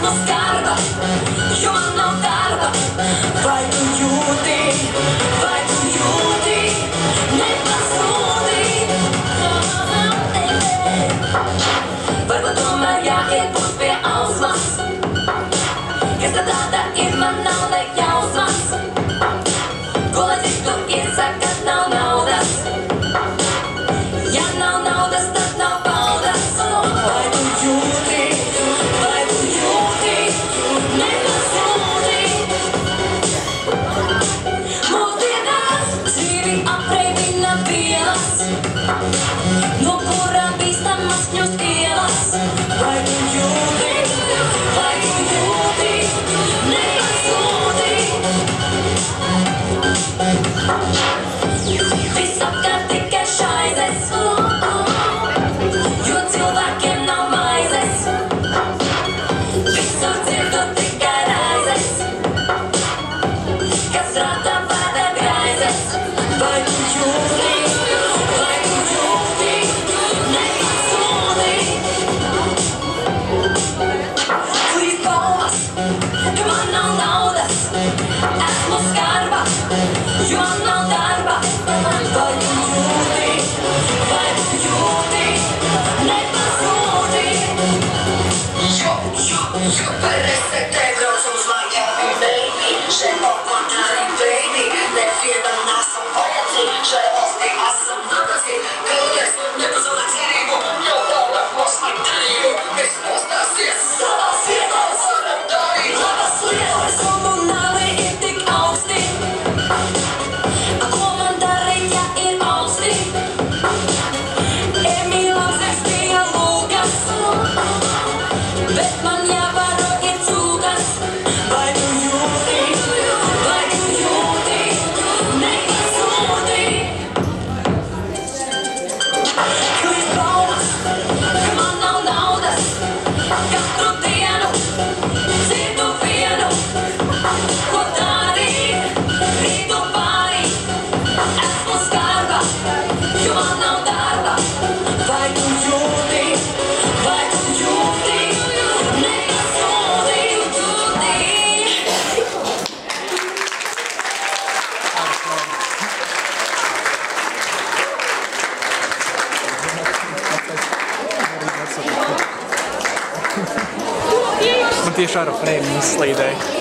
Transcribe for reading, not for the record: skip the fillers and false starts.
Esmu skarba, jo man nav darba. Vai tu jūti, nepasūdi? Varbūt tomēr jāiet būs pie ausmas. Kas tad tāda ir, man nav ne jausmas. Ko lai citu iesaka, nav naudas. Ja nav naudas, tad nav baudas. Vai tu jūti, nepasūdi? Mūsdienās dzīvi apreibina vielas, no kurām bīstamas kļūst ielas. Vai tu jūti, nepasūdi? Visapkārt tikai šaizes, jo cilvēkiem nav maizes. Visur dzirdu tikai raizes, kas rada vada graizes. Vai tu jūti, nepasūdi? Kuris baumas, ka man nav naudas. Esmu skarba, jo man nav darba. Vai tu jūti, nepasūdi? Pereste braucam uz Miami, baby. Šeit popcorn arī, baby. Nevienam nesam vajadzīgi. Šai valstī esam nabadzīgi. Kādreiz nepazaudē cerību, jo tālāk mums ir darību. Viss nostāsies savās vietās, varam darīt labas lietas. Komunāli ir tik augsti, ko man darīt, ja ir augsti? Emīlam zeks bija lūgas, bet man jābaro ir cūkas. Vai tu jūti, nepasūdi? Kuris baumas, ka man nav naudas. Katru dienu dzirdu vienu, ko darīt, rītu pārī. Esmu skarba, jo man nav darba. Vai tu jūti, nepasūdi? Man tieši ar frēmu izslīdēja.